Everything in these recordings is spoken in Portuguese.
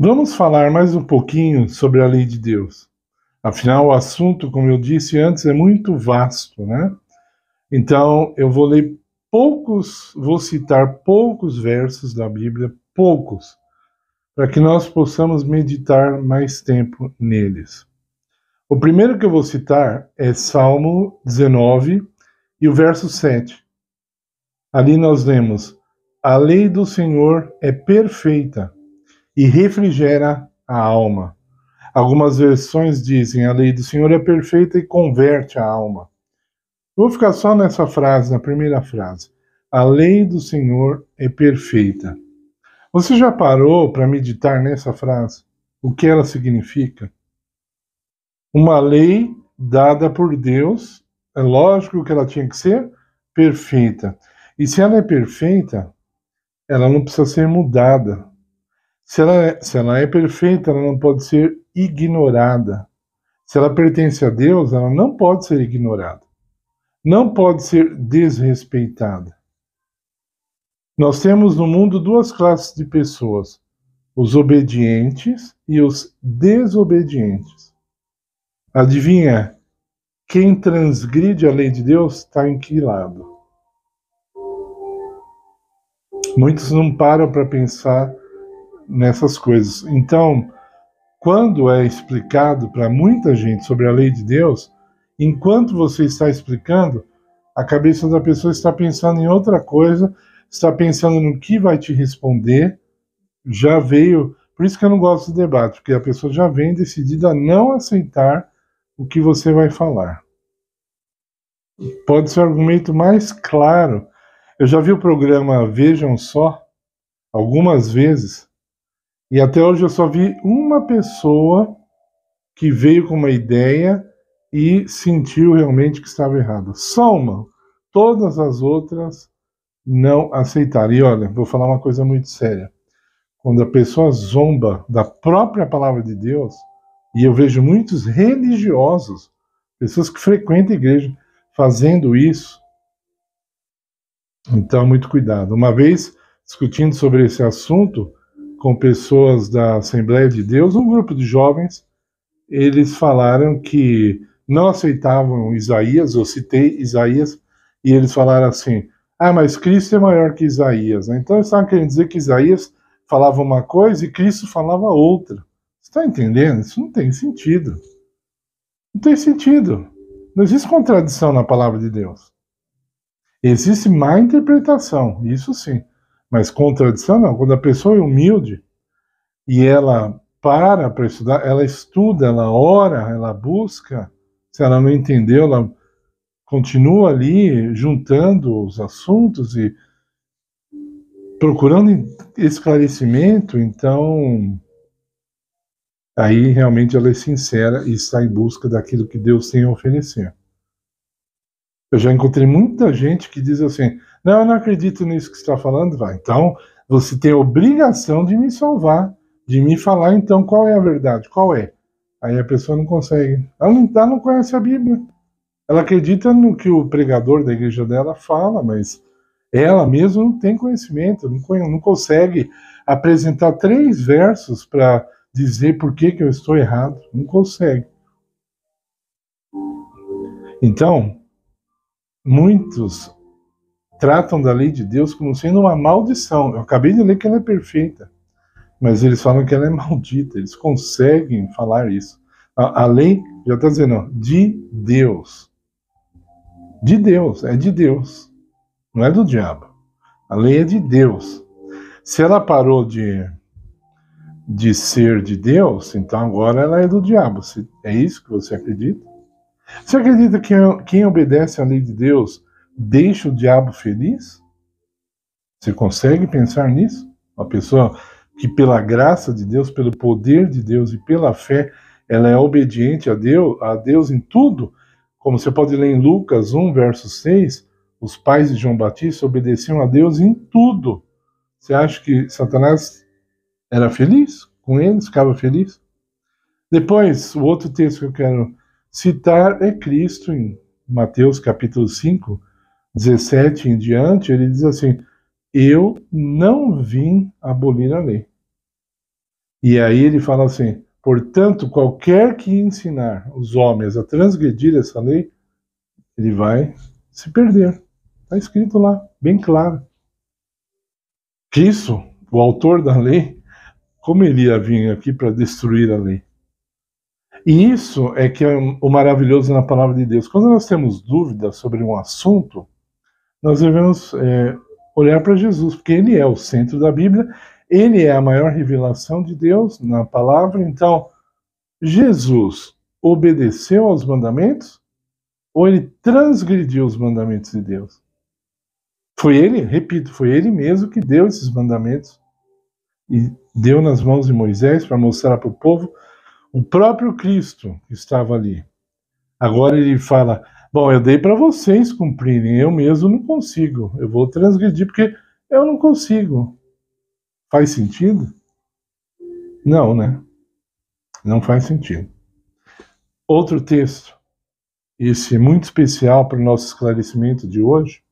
Vamos falar mais um pouquinho sobre a lei de Deus. Afinal, o assunto, como eu disse antes, é muito vasto, né? Então, eu vou citar poucos versos da Bíblia, poucos, para que nós possamos meditar mais tempo neles. O primeiro que eu vou citar é Salmo 19 e o verso 7. Ali nós lemos: a lei do Senhor é perfeita e refrigera a alma. Algumas versões dizem: a lei do Senhor é perfeita e converte a alma. Eu vou ficar só nessa frase, na primeira frase. A lei do Senhor é perfeita. Você já parou para meditar nessa frase? O que ela significa? Uma lei dada por Deus, é lógico que ela tinha que ser perfeita. E se ela é perfeita, ela não precisa ser mudada. Se ela é perfeita, ela não pode ser ignorada. Se ela pertence a Deus, ela não pode ser ignorada. Não pode ser desrespeitada. Nós temos no mundo duas classes de pessoas: os obedientes e os desobedientes. Adivinha, quem transgride a lei de Deus está em que lado? Muitos não param para pensar nessas coisas. Então, quando é explicado para muita gente sobre a lei de Deus, enquanto você está explicando, a cabeça da pessoa está pensando em outra coisa, está pensando no que vai te responder, já veio. Por isso que eu não gosto de debate, porque a pessoa já vem decidida a não aceitar o que você vai falar. Pode ser o argumento mais claro. Eu já vi o programa Vejam Só algumas vezes, e até hoje eu só vi uma pessoa que veio com uma ideia e sentiu realmente que estava errado. Só uma. Todas as outras não aceitaram. E olha, vou falar uma coisa muito séria. Quando a pessoa zomba da própria palavra de Deus, e eu vejo muitos religiosos, pessoas que frequentam a igreja, fazendo isso, então muito cuidado. Uma vez, discutindo sobre esse assunto com pessoas da Assembleia de Deus, um grupo de jovens, eles falaram que não aceitavam Isaías, eu citei Isaías, e eles falaram assim: ah, mas Cristo é maior que Isaías. Então eles estavam querendo dizer que Isaías falava uma coisa e Cristo falava outra. Você está entendendo? Isso não tem sentido. Não tem sentido. Não existe contradição na palavra de Deus. Existe má interpretação, isso sim. Mas contradição não. Quando a pessoa é humilde e ela para estudar, ela estuda, ela ora, ela busca. Se ela não entendeu, ela continua ali juntando os assuntos e procurando esclarecimento. Então, aí realmente ela é sincera e está em busca daquilo que Deus tem a oferecer. Eu já encontrei muita gente que diz assim: não, eu não acredito nisso que você está falando. Vai, então você tem a obrigação de me salvar, de me falar então qual é a verdade, qual é. Aí a pessoa não consegue. Ela não conhece a Bíblia. Ela acredita no que o pregador da igreja dela fala, mas ela mesma não tem conhecimento, não consegue apresentar 3 versos para dizer por que eu estou errado. Não consegue. Então, muitos tratam da lei de Deus como sendo uma maldição. Eu acabei de ler que ela é perfeita, mas eles falam que ela é maldita. Eles conseguem falar isso. A lei, já está dizendo, ó, de Deus. De Deus, é de Deus. Não é do diabo. A lei é de Deus. Se ela parou de ser de Deus, então agora ela é do diabo. É isso que você acredita? Você acredita que quem obedece à lei de Deus deixa o diabo feliz? Você consegue pensar nisso? Uma pessoa que pela graça de Deus, pelo poder de Deus e pela fé, ela é obediente a Deus em tudo, como você pode ler em Lucas 1, verso 6, os pais de João Batista obedeciam a Deus em tudo. Você acha que Satanás era feliz com eles, ficava feliz? Depois, o outro texto que eu quero citar é Cristo, em Mateus capítulo 5, 17 em diante, ele diz assim: eu não vim abolir a lei. E aí ele fala assim: portanto, qualquer que ensinar os homens a transgredir essa lei, ele vai se perder. Está escrito lá, bem claro. Cristo, o autor da lei, como ele ia vir aqui para destruir a lei? E isso é que é o maravilhoso na palavra de Deus. Quando nós temos dúvidas sobre um assunto, nós devemos olhar para Jesus, porque ele é o centro da Bíblia, ele é a maior revelação de Deus na palavra. Então, Jesus obedeceu aos mandamentos ou ele transgrediu os mandamentos de Deus? Foi ele, repito, foi ele mesmo que deu esses mandamentos e deu nas mãos de Moisés para mostrar para o povo. O próprio Cristo estava ali. Agora ele fala: bom, eu dei para vocês cumprirem, eu mesmo não consigo. Eu vou transgredir porque eu não consigo. Faz sentido? Não, né? Não faz sentido. Outro texto, esse é muito especial para o nosso esclarecimento de hoje,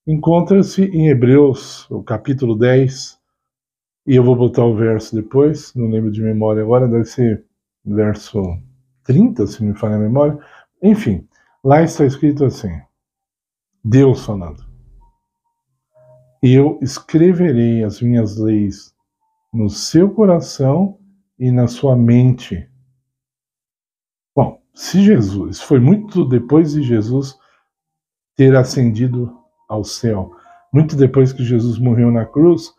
encontra-se em Hebreus, o capítulo 10, e eu vou botar o verso depois, não lembro de memória agora, deve ser verso 30, se me falha a memória. Enfim, lá está escrito assim, Deus falando: eu escreverei as minhas leis no seu coração e na sua mente. Bom, se Jesus, foi muito depois de Jesus ter ascendido ao céu, muito depois que Jesus morreu na cruz,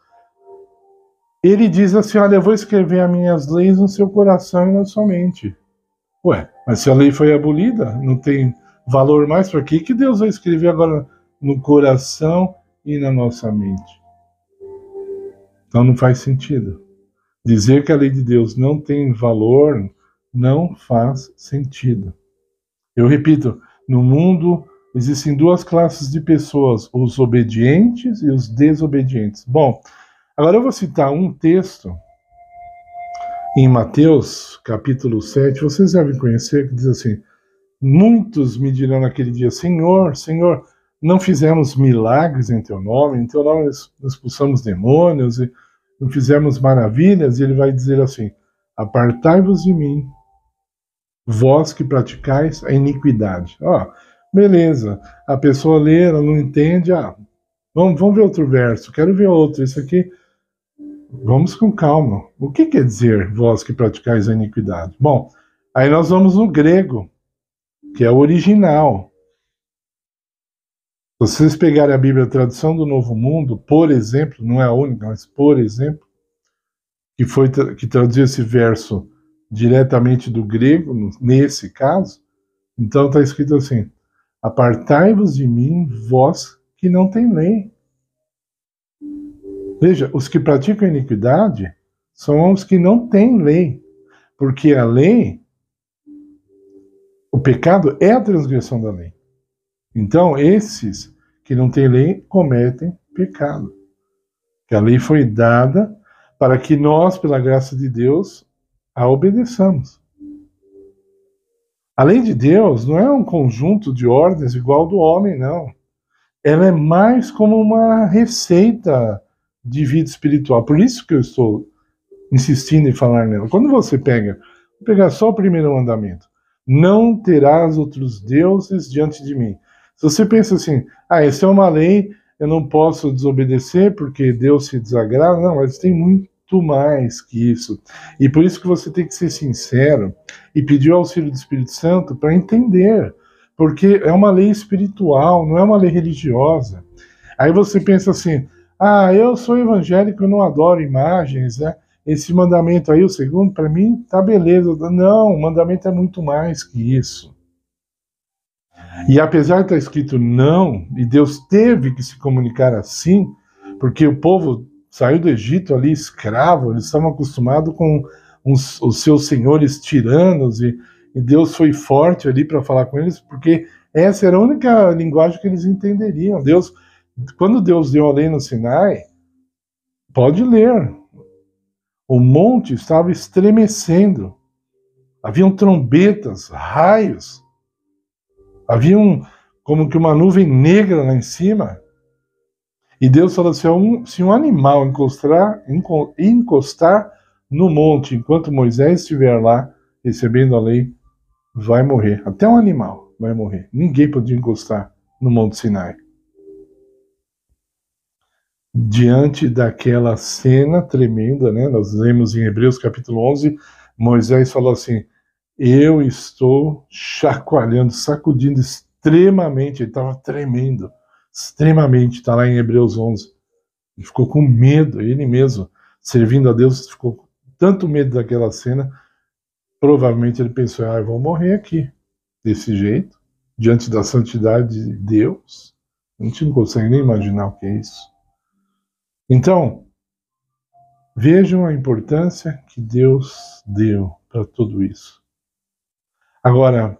ele diz assim: olha, eu vou escrever as minhas leis no seu coração e na sua mente. Ué, mas se a lei foi abolida, não tem valor mais, para que Deus vai escrever agora no coração e na nossa mente? Então não faz sentido. Dizer que a lei de Deus não tem valor não faz sentido. Eu repito, no mundo existem duas classes de pessoas, os obedientes e os desobedientes. Bom, agora eu vou citar um texto em Mateus, capítulo 7, vocês devem conhecer, que diz assim: muitos me dirão naquele dia: Senhor, Senhor, não fizemos milagres em teu nome nós expulsamos demônios e não fizemos maravilhas? E ele vai dizer assim: apartai-vos de mim, vós que praticais a iniquidade. Beleza, a pessoa lê, ela não entende, vamos ver outro verso, quero ver outro, esse aqui, vamos com calma. O que quer dizer vós que praticais a iniquidade? Bom, aí nós vamos no grego, que é o original. Se vocês pegarem a Bíblia, a tradução do Novo Mundo, por exemplo, não é a única, mas por exemplo, que traduziu esse verso diretamente do grego, nesse caso, então está escrito assim: apartai-vos de mim, vós que não tem lei. Veja, os que praticam a iniquidade são os que não têm lei, porque a lei, o pecado é a transgressão da lei. Então, esses que não têm lei cometem pecado. Que a lei foi dada para que nós, pela graça de Deus, a obedeçamos. A lei de Deus não é um conjunto de ordens igual ao do homem, não. Ela é mais como uma receita de vida espiritual. Por isso que eu estou insistindo em falar nela. Quando você vou pegar só o primeiro mandamento: não terás outros deuses diante de mim. Se você pensa assim: essa é uma lei, eu não posso desobedecer porque Deus se desagrada. Não, mas tem muito mais que isso. E por isso que você tem que ser sincero e pedir o auxílio do Espírito Santo para entender. Porque é uma lei espiritual, não é uma lei religiosa. Aí você pensa assim: eu sou evangélico, eu não adoro imagens, né? Esse mandamento aí, o segundo, para mim, tá beleza. Não, o mandamento é muito mais que isso. E apesar de estar escrito não, e Deus teve que se comunicar assim, porque o povo saiu do Egito ali escravo, eles estavam acostumados com os seus senhores tiranos, e Deus foi forte ali para falar com eles, porque essa era a única linguagem que eles entenderiam. Quando Deus deu a lei no Sinai, pode ler, o monte estava estremecendo, haviam trombetas, raios, havia como que uma nuvem negra lá em cima, e Deus falou assim: se um animal encostar no monte, enquanto Moisés estiver lá recebendo a lei, vai morrer. Até um animal vai morrer. Ninguém podia encostar no Monte Sinai. Diante daquela cena tremenda, né? Nós lemos em Hebreus capítulo 11, Moisés falou assim: eu estou chacoalhando, sacudindo extremamente, ele estava tremendo, extremamente, está lá em Hebreus 11. Ele ficou com medo, ele mesmo, servindo a Deus, ficou com tanto medo daquela cena, provavelmente ele pensou: eu vou morrer aqui, desse jeito, diante da santidade de Deus. A gente não consegue nem imaginar o que é isso. Então, vejam a importância que Deus deu para tudo isso. Agora,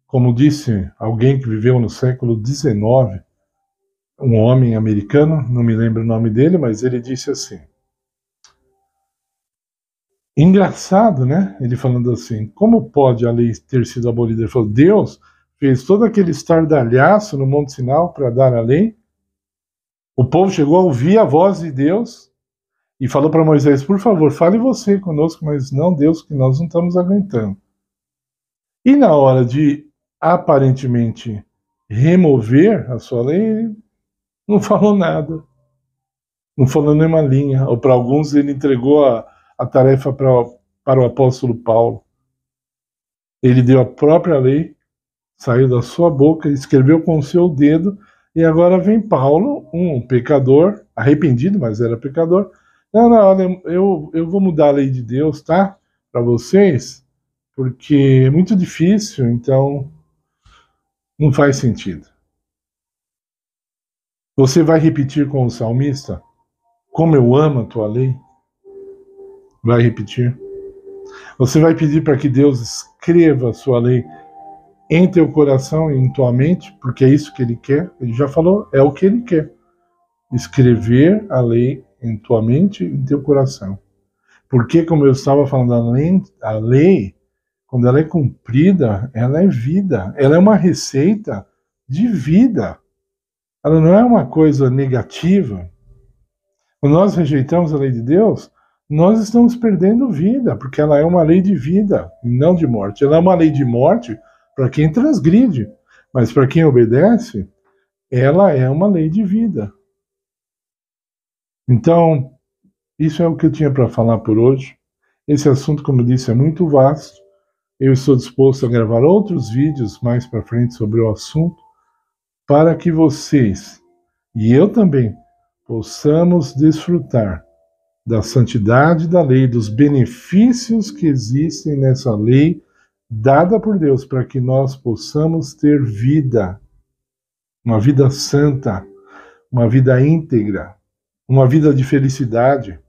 como disse alguém que viveu no século XIX, um homem americano, não me lembro o nome dele, mas ele disse assim: engraçado, né? Ele falando assim, como pode a lei ter sido abolida? Ele falou: Deus fez todo aquele estardalhaço no Monte Sinai para dar a lei. O povo chegou a ouvir a voz de Deus e falou para Moisés: por favor, fale você conosco, mas não, Deus, que nós não estamos aguentando. E na hora de, aparentemente, remover a sua lei, ele não falou nada. Não falou nenhuma linha. Ou para alguns ele entregou a tarefa para o apóstolo Paulo. Ele deu a própria lei, saiu da sua boca, escreveu com o seu dedo, e agora vem Paulo, um pecador, arrependido, mas era pecador. Não, olha, eu vou mudar a lei de Deus, tá? Para vocês, porque é muito difícil, então não faz sentido. Você vai repetir com o salmista: como eu amo a tua lei? Vai repetir. Você vai pedir para que Deus escreva a sua lei em teu coração e em tua mente, porque é isso que ele quer. Ele já falou, é o que ele quer. Escrever a lei em tua mente e em teu coração. Porque, como eu estava falando, a lei, quando ela é cumprida, ela é vida. Ela é uma receita de vida. Ela não é uma coisa negativa. Quando nós rejeitamos a lei de Deus, nós estamos perdendo vida, porque ela é uma lei de vida e não de morte. Ela é uma lei de morte para quem transgride, mas para quem obedece, ela é uma lei de vida. Então, isso é o que eu tinha para falar por hoje. Esse assunto, como eu disse, é muito vasto. Eu estou disposto a gravar outros vídeos mais para frente sobre o assunto, para que vocês, e eu também, possamos desfrutar da santidade da lei, dos benefícios que existem nessa lei dada por Deus, para que nós possamos ter vida, uma vida santa, uma vida íntegra, uma vida de felicidade.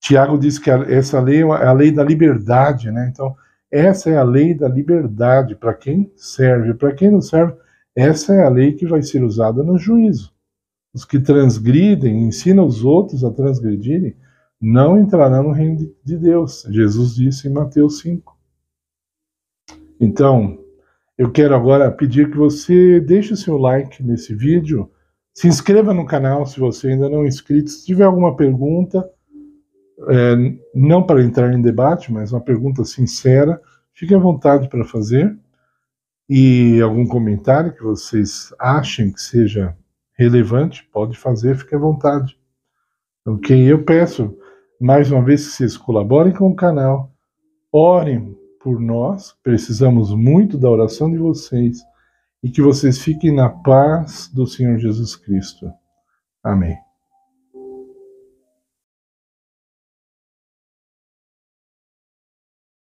Tiago diz que essa lei é a lei da liberdade, né? Então, essa é a lei da liberdade para quem serve. Para quem não serve, essa é a lei que vai ser usada no juízo. Os que transgridem, ensinam os outros a transgredirem, não entrarão no reino de Deus. Jesus disse em Mateus 5. Então, eu quero agora pedir que você deixe o seu like nesse vídeo, se inscreva no canal se você ainda não é inscrito. Se tiver alguma pergunta, não para entrar em debate, mas uma pergunta sincera, fique à vontade para fazer. E algum comentário que vocês achem que seja relevante, pode fazer, fique à vontade. Ok? Eu peço, mais uma vez, que vocês colaborem com o canal, orem por nós, precisamos muito da oração de vocês, e que vocês fiquem na paz do Senhor Jesus Cristo. Amém.